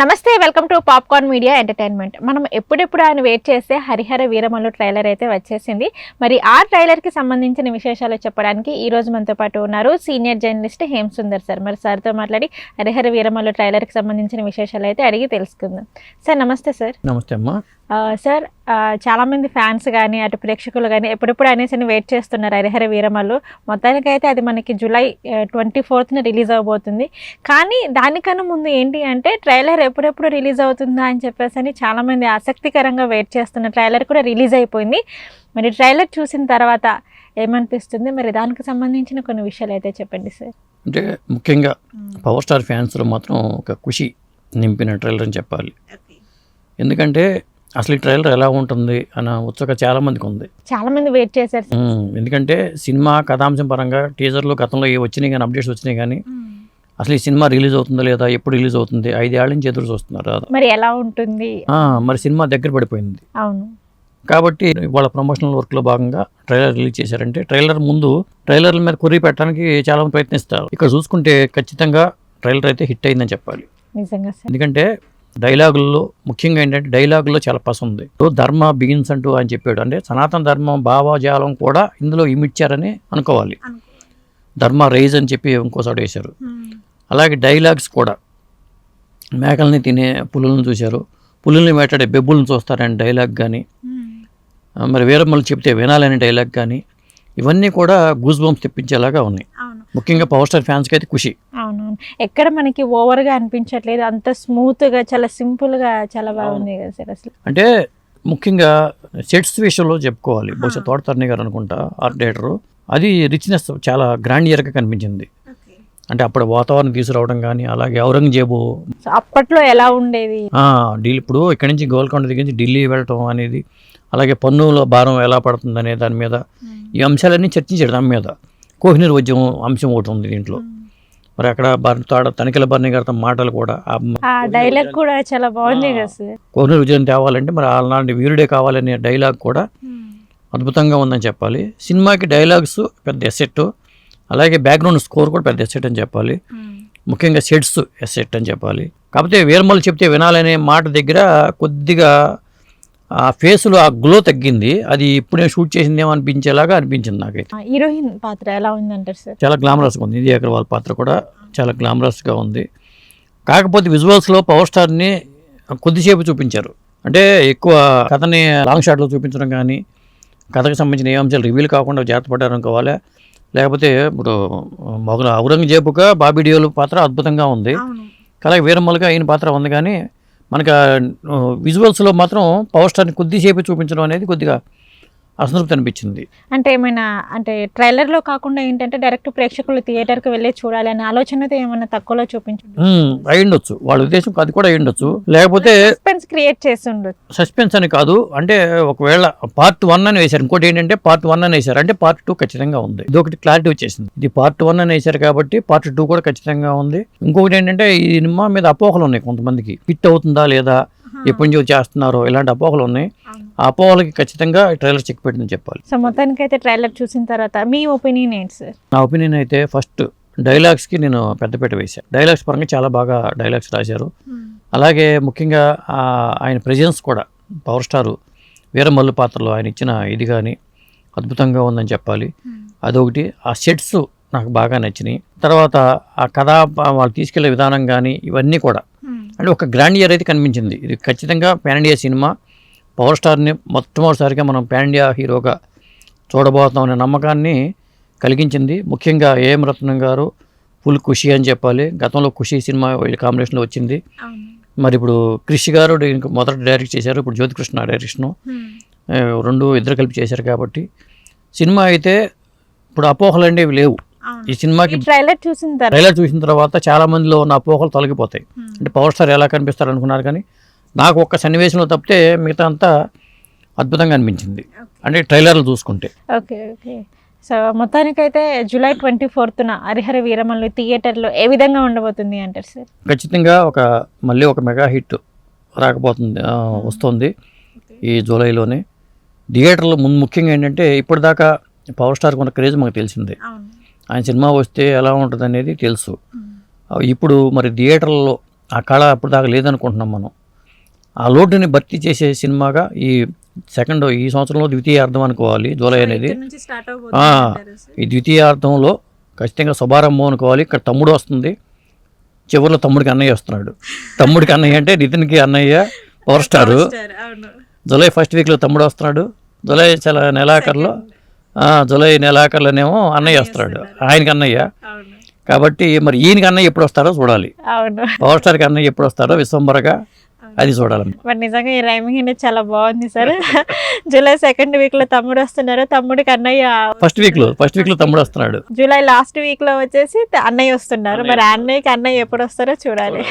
నమస్తే, welcome to popcorn media entertainment. మనం ఎప్పుడెప్పుడు ఆయన వెయిట్ చేస్తే హరిహర వీరమల్లు ట్రైలర్ అయితే వచ్చేసింది. మరి ఆ ట్రైలర్కి సంబంధించిన విశేషాలు చెప్పడానికి ఈ రోజు మనతో పాటు ఉన్నారు senior journalist Hem Sundar sir. మరి సార్తో మాట్లాడి హరిహర వీరమల్లు ట్రైలర్కి సంబంధించిన విశేషాలు అయితే అడిగి తెలుసుకుందాం. సార్ నమస్తే. సార్ నమస్తే అమ్మా. సార్, చాలామంది ఫ్యాన్స్ కానీ అటు ప్రేక్షకులు కానీ ఎప్పుడెప్పుడు అనేసి వెయిట్ చేస్తున్నారు హరిహర వీరమల్లు. మొత్తానికైతే అది మనకి జూలై 24th రిలీజ్ అవబోతుంది. కానీ దానికన్నా ముందు ఏంటి అంటే ట్రైలర్ ఎప్పుడెప్పుడు రిలీజ్ అవుతుందా అని చెప్పేసి చాలామంది ఆసక్తికరంగా వెయిట్ చేస్తున్న ట్రైలర్ కూడా రిలీజ్ అయిపోయింది. మరి ట్రైలర్ చూసిన తర్వాత ఏమనిపిస్తుంది? మరి దానికి సంబంధించిన కొన్ని విషయాలు అయితే చెప్పండి సార్. అంటే ముఖ్యంగా పవర్ స్టార్ ఫ్యాన్స్లో మాత్రం ఒక ఖుషి నింపిన ట్రైలర్ అని చెప్పాలి. ఎందుకంటే అసలు ఈ ట్రైలర్ ఎలా ఉంటుంది అన్న ఉత్సుక చాలా మందికి ఉంది. చాలా మంది వెయిట్ చేశారు. ఎందుకంటే సినిమా కథాంశం పరంగా టీజర్లు గతంలో ఏ వచ్చినాయి కానీ అప్డేట్స్ వచ్చినాయి కానీ అసలు ఈ సినిమా రిలీజ్ అవుతుందో లేదా, ఎప్పుడు రిలీజ్ అవుతుంది, 5 ఏళ్ల నుంచి ఎదురు చూస్తున్నారు. మరి ఎలా ఉంటుంది? మరి సినిమా దగ్గర పడిపోయింది. అవును. కాబట్టి వాళ్ళ ప్రమోషనల్ వర్క్లో భాగంగా ట్రైలర్ రిలీజ్ చేశారంటే ట్రైలర్ ముందు ట్రైలర్ల మీద కొర్రీ పెట్టడానికి చాలా మంది ప్రయత్నిస్తారు. ఇక్కడ చూసుకుంటే ఖచ్చితంగా ట్రైలర్ అయితే హిట్ అయిందని చెప్పాలి. నిజంగా సార్. ఎందుకంటే డైలాగుల్లో ముఖ్యంగా ఏంటంటే డైలాగుల్లో చాలా పస ఉంది. ధర్మ బిగిన్స్ అంటూ అని చెప్పాడు. అంటే సనాతన ధర్మం భావజాలం కూడా ఇందులో ఇమిడ్చారని అనుకోవాలి. ధర్మ రైజ్ అని చెప్పి ఇంకోసారి వేశారు. అలాగే డైలాగ్స్ కూడా మేకల్ని తినే పులులను చూశారు, పులుల్ని వేటాడే బెబ్బులను చూస్తారని డైలాగ్ కానీ, మరి వీరమ్మలు చెప్తే వినాలనే డైలాగ్ కానీ, ఇవన్నీ కూడా గూస్ బంప్స్ తెప్పించేలాగా ఉన్నాయి. ముఖ్యంగా పవర్ స్టార్ ఫ్యాన్స్కి అయితే ఖుషి. అవునవును. ఎక్కడ మనకి ఓవర్గా అనిపించట్లేదు, అంత స్మూత్గా చాలా సింపుల్గా చాలా బాగుంది కదా సార్. అసలు అంటే ముఖ్యంగా సెట్స్ విషయంలో చెప్పుకోవాలి. బహుశా తోటతరణి గారు అనుకుంటా ఆర్ట్ డైరెక్టరు, అది రిచ్నెస్ చాలా గ్రాండియర్గా కనిపించింది. అంటే అప్పుడు వాతావరణం తీసుకురావడం కానీ, అలాగే ఔరంగజేబు అప్పట్లో ఎలా ఉండేది, ఢిల్లీ ఇప్పుడు ఇక్కడి నుంచి గోల్కొండ దగ్గర నుంచి ఢిల్లీ వెళ్ళటం అనేది, అలాగే పన్నుల భారం ఎలా పడుతుంది అనే దాని మీద ఈ అంశాలన్నీ చర్చించాడు. దాని మీద కోహినూర్ ఉద్యమం అంశం ఒకటి ఉంది దీంట్లో. మరి అక్కడ తనిఖీల బర్ని గారితో మాటలు కూడా డైలాగ్ కూడా చాలా బాగుంది కదా సార్. కోహినూర్ ఉద్యమం తేవాలంటే మరి అలాంటి వీరుడే కావాలనే డైలాగ్ కూడా అద్భుతంగా ఉందని చెప్పాలి. సినిమాకి డైలాగ్స్ పెద్ద ఎసెట్, అలాగే బ్యాక్గ్రౌండ్ స్కోర్ కూడా పెద్ద ఎసెట్ అని చెప్పాలి. ముఖ్యంగా సెట్స్ ఎసెట్ అని చెప్పాలి. కాకపోతే వీరమల్లు చెప్తే వినాలనే మాట దగ్గర కొద్దిగా ఆ ఫేస్లో ఆ గ్లో తగ్గింది. అది ఇప్పుడే షూట్ చేసిందేమో అనిపించేలాగా అనిపించింది నాకైతే. హీరోయిన్ పాత్ర ఎలా ఉందంటారు సార్? చాలా గ్లామరస్గా ఉంది. నిధి అగర్వాల్ పాత్ర కూడా చాలా గ్లామరస్గా ఉంది. కాకపోతే విజువల్స్లో పవర్ స్టార్ని కొద్దిసేపు చూపించారు. అంటే ఎక్కువ కథని లాంగ్ షాట్లో చూపించడం కానీ, కథకు సంబంధించిన ఏ అంశాలు రివీల్ కాకుండా జాగ్రత్త పడ్డారు అనుకోవాలి. లేకపోతే ఇప్పుడు మొగల ఔరంగజేబుగా బాబీ డియోల్ పాత్ర అద్భుతంగా ఉంది. అలాగే వీరమ్మలుగా ఈయన పాత్ర ఉంది. కానీ మనకు విజువల్స్లో మాత్రం పవర్ స్టార్ని కొద్దిసేపు చూపించడం అనేది కొద్దిగా అసంతృప్తి అనిపించింది. అంటే ఏమైనా అంటే ట్రైలర్లో కాకుండా ఏంటంటే డైరెక్ట్ ప్రేక్షకులు థియేటర్కి వెళ్ళి చూడాలి అనే ఆలోచనతో ఏమైనా తక్కువలో చూపించండి అయి ఉండొచ్చు. వాళ్ళ ఉద్దేశం అది కూడా అయి ఉండొచ్చు. లేకపోతే సస్పెన్స్ క్రియేట్ చేసి ఉండొచ్చు. సస్పెన్స్ అని కాదు, అంటే ఒకవేళ పార్ట్ 1 అని వేశారు. ఇంకోటి ఏంటంటే పార్ట్ 1 అని వేశారు అంటే పార్ట్ 2 ఖచ్చితంగా ఉంది. ఇది ఒకటి క్లారిటీ వచ్చేసింది. ఇది పార్ట్ 1 అని వేశారు కాబట్టి పార్ట్ 2 కూడా ఖచ్చితంగా ఉంది. ఇంకొకటి ఏంటంటే ఈ సినిమా మీద అపోహలు ఉన్నాయి కొంతమందికి, హిట్ అవుతుందా లేదా, ఎప్పటి నుంచో చేస్తున్నారో, ఇలాంటి అపోహలు ఉన్నాయి. ఆ అపోహలకి ఖచ్చితంగా ట్రైలర్ చెక్ పెట్టిందని చెప్పాలి. సో మొత్తానికైతే ట్రైలర్ చూసిన తర్వాత మీ ఒపీనియన్ ఏంటి సార్? నా ఒపీనియన్ అయితే ఫస్ట్ డైలాగ్స్కి నేను పెద్దపీట వేశాను. డైలాగ్స్ పరంగా చాలా బాగా డైలాగ్స్ రాశారు. అలాగే ముఖ్యంగా ఆయన ప్రెజెన్స్ కూడా పవర్ స్టార్ వీరమల్లు పాత్రలో ఆయన ఇచ్చిన ఇది కానీ అద్భుతంగా ఉందని చెప్పాలి. అదొకటి. ఆ సెట్స్ నాకు బాగా నచ్చినాయి. తర్వాత ఆ కథ వాళ్ళు తీసుకెళ్లే విధానం కానీ ఇవన్నీ కూడా అంటే ఒక గ్రాండియర్ అయితే కనిపించింది. ఇది ఖచ్చితంగా పాన్ ఇండియా సినిమా. పవర్ స్టార్ని మొట్టమొదటిసారిగా మనం పాన్ ఇండియా హీరోగా చూడబోతాం అనే నమ్మకాన్ని కలిగించింది. ముఖ్యంగా ఏఎం రత్నం గారు ఫుల్ ఖుషి అని చెప్పాలి. గతంలో ఖుషి సినిమా వీళ్ళ కాంబినేషన్లో వచ్చింది. మరి ఇప్పుడు క్రిష్ గారు మొదట డైరెక్ట్ చేశారు, ఇప్పుడు జ్యోతికృష్ణ డైరెక్షను, ఇద్దరు కలిపి చేశారు. కాబట్టి సినిమా అయితే ఇప్పుడు అపోహలు అనేవి లేవు. ఈ సినిమాకి ట్రైలర్ చూసిన తర్వాత చాలా మందిలో ఉన్న అపోహలు తొలగిపోతాయి. అంటే పవర్ స్టార్ ఎలా కనిపిస్తారు అనుకున్నారు, కానీ నాకు ఒక్క సన్నివేశంలో తప్పితే మిగతా అంతా అద్భుతంగా అనిపించింది. అంటే ట్రైలర్లు చూసుకుంటే. ఓకే. సో మొత్తానికైతే జూలై 24th హరిహర వీరమల్లు థియేటర్లో ఏ విధంగా ఉండబోతుంది అంటారు సార్? ఖచ్చితంగా మళ్ళీ ఒక మెగా హిట్ రాకపోతుంది, వస్తుంది ఈ జూలైలోనే. థియేటర్లో ముఖ్యంగా ఏంటంటే ఇప్పటిదాకా పవర్ స్టార్కి ఉన్న క్రేజ్ మాకు తెలిసిందే. ఆయన సినిమా వస్తే ఎలా ఉంటుంది అనేది తెలుసు. ఇప్పుడు మరి థియేటర్లో ఆ కళ అప్పుడు దాకా లేదనుకుంటున్నాం మనం. ఆ లోటుని భర్తీ చేసే సినిమాగా ఈ ఈ సంవత్సరంలో ద్వితీయార్థం అనుకోవాలి జూలై అనేది. ఈ ద్వితీయార్థంలో ఖచ్చితంగా శుభారంభం అనుకోవాలి. ఇక్కడ తమ్ముడు వస్తుంది, చివరిలో తమ్ముడికి అన్నయ్య వస్తున్నాడు. తమ్ముడికి అన్నయ్య అంటే నితిన్కి అన్నయ్య పవర్ స్టారు. జూలై ఫస్ట్ వీక్లో తమ్ముడు వస్తున్నాడు, జూలై నెలాఖరులోనేమో అన్నయ్య వస్తున్నాడు, ఆయనకి అన్నయ్య. కాబట్టి మరి ఈయనకి అన్నయ్య ఎప్పుడు వస్తారో చూడాలి, పవర్ స్టార్కి అన్నయ్య ఎప్పుడు వస్తారో విశ్వంబరగా అది చూడాలి. బట్ నిజంగా ఈ రైమింగ్ అనేది చాలా బాగుంది సార్. జూలై సెకండ్ వీక్ లో తమ్ముడు వస్తున్నారు, తమ్ముడికి అన్నయ్య ఫస్ట్ వీక్ లో తమ్ముడు వస్తున్నాడు, జూలై లాస్ట్ వీక్ లో వచ్చేసి అన్నయ్య వస్తున్నారు. మరి అన్నయ్యకి అన్నయ్య ఎప్పుడు వస్తారో చూడాలి.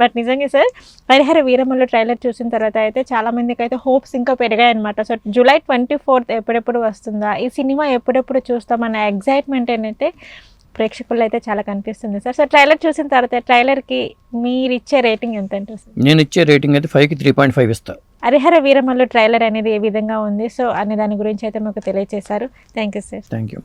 బట్ నిజంగా సార్ హరిహర వీరమల్లు ట్రైలర్ చూసిన తర్వాత అయితే చాలా మందికి అయితే హోప్స్ ఇంకా పెరిగాయి అనమాట. సో జూలై 24th ఎప్పుడెప్పుడు వస్తుందా, ఈ సినిమా ఎప్పుడెప్పుడు చూస్తామన్న ఎగ్జైట్మెంట్ అయితే ప్రేక్షకుల్లో అయితే చాలా కనిపిస్తుంది సార్. సో ట్రైలర్ చూసిన తర్వాత ట్రైలర్కి మీరు ఇచ్చే రేటింగ్ ఎంత అంటే సార్? నేను ఇచ్చే రేటింగ్ అయితే 5కి 3.5 ఇస్తాను. హరిహర వీరమల్లు ట్రైలర్ అనేది ఏ విధంగా ఉంది సో అనే దాని గురించి అయితే మాకు తెలియజేశారు. Thank you sir. Thank you.